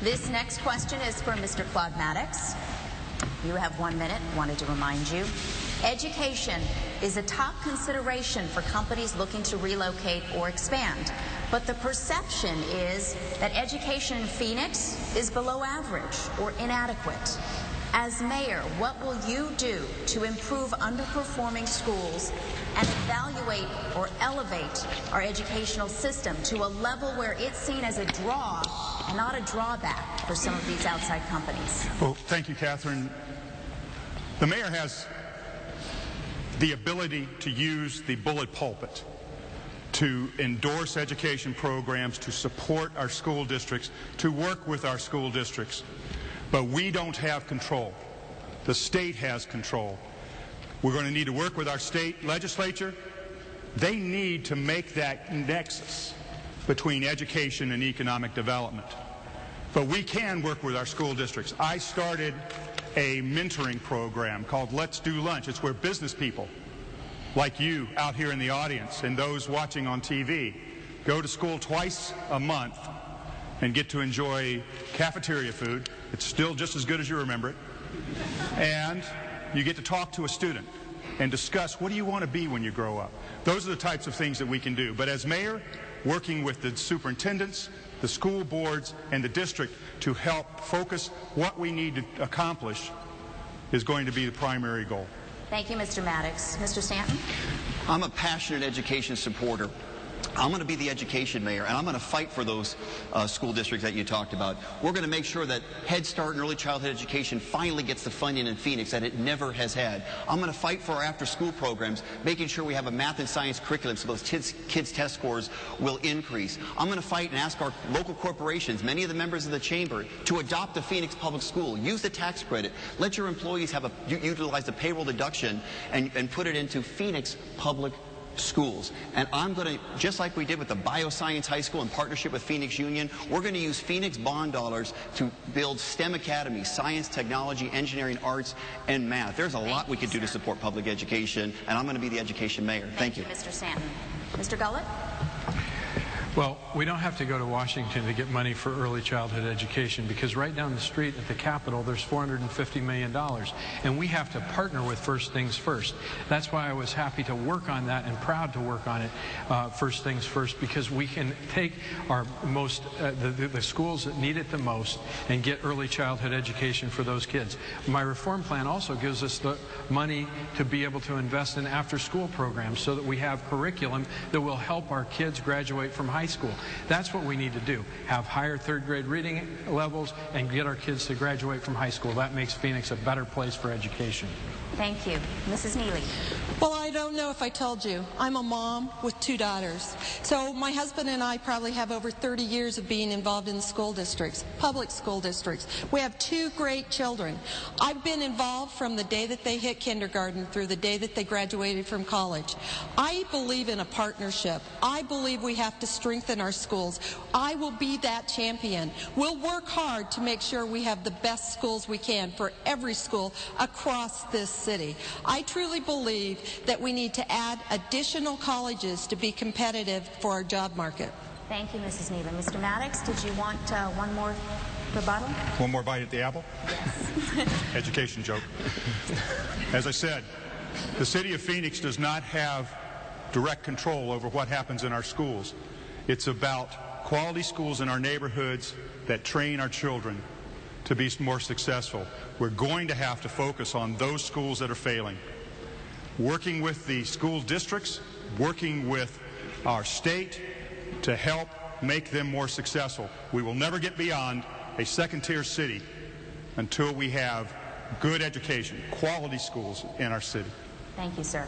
This next question is for Mr. Claude Maddox. You have 1 minute. Wanted to remind you. Education is a top consideration for companies looking to relocate or expand. But the perception is that education in Phoenix is below average or inadequate. As mayor, what will you do to improve underperforming schools and evaluate or elevate our educational system to a level where it's seen as a draw and not a drawback for some of these outside companies? Well, thank you, Catherine. The mayor has the ability to use the bullet pulpit to endorse education programs, to support our school districts, to work with our school districts. But we don't have control. The state has control. We're going to need to work with our state legislature. They need to make that nexus between education and economic development. But we can work with our school districts. I started a mentoring program called Let's Do Lunch. It's where business people like you out here in the audience and those watching on TV go to school twice a month and get to enjoy cafeteria food. It's still just as good as you remember it. And you get to talk to a student and discuss, what do you want to be when you grow up? Those are the types of things that we can do. But as mayor, working with the superintendents, the school boards, and the district to help focus what we need to accomplish is going to be the primary goal. Thank you, Mr. Maddox. Mr. Stanton? I'm a passionate education supporter. I'm going to be the education mayor, and I'm going to fight for those school districts that you talked about. We're going to make sure that Head Start and early childhood education finally gets the funding in Phoenix that it never has had. I'm going to fight for our after-school programs, making sure we have a math and science curriculum so those kids' test scores will increase. I'm going to fight and ask our local corporations, many of the members of the chamber, to adopt the Phoenix Public School. Use the tax credit. Let your employees have utilize the payroll deduction and put it into Phoenix Public Schools. And I'm going to, just like we did with the Bioscience High School in partnership with Phoenix Union, we're going to use Phoenix bond dollars to build STEM academies, science, technology, engineering, arts, and math. There's a lot we could do to support public education, and I'm going to be the education mayor. Thank you. Mr. Stanton. Mr. Gullett? Well, we don't have to go to Washington to get money for early childhood education, because right down the street at the Capitol there's $450 million, and we have to partner with First Things First. That's why I was happy to work on that and proud to work on it, First Things First, because we can take our most the schools that need it the most and get early childhood education for those kids. My reform plan also gives us the money to be able to invest in after-school programs so that we have curriculum that will help our kids graduate from high school. That's what we need to do. Have higher third grade reading levels and get our kids to graduate from high school. That makes Phoenix a better place for education. Thank you. Mrs. Neely. Well, I don't know if I told you. I'm a mom with 2 daughters. So my husband and I probably have over 30 years of being involved in school districts, public school districts. We have 2 great children. I've been involved from the day that they hit kindergarten through the day that they graduated from college. I believe in a partnership. I believe we have to strengthen our schools. I will be that champion. We'll work hard to make sure we have the best schools we can for every school across this city. I truly believe that we need to add additional colleges to be competitive for our job market. Thank you, Mrs. Neely. Mr. Maddox, did you want one more rebuttal? One more bite at the apple? Yes. Education joke. As I said, the city of Phoenix does not have direct control over what happens in our schools. It's about quality schools in our neighborhoods that train our children to be more successful. We're going to have to focus on those schools that are failing. Working with the school districts, working with our state to help make them more successful. We will never get beyond a second-tier city until we have good education, quality schools in our city. Thank you, sir.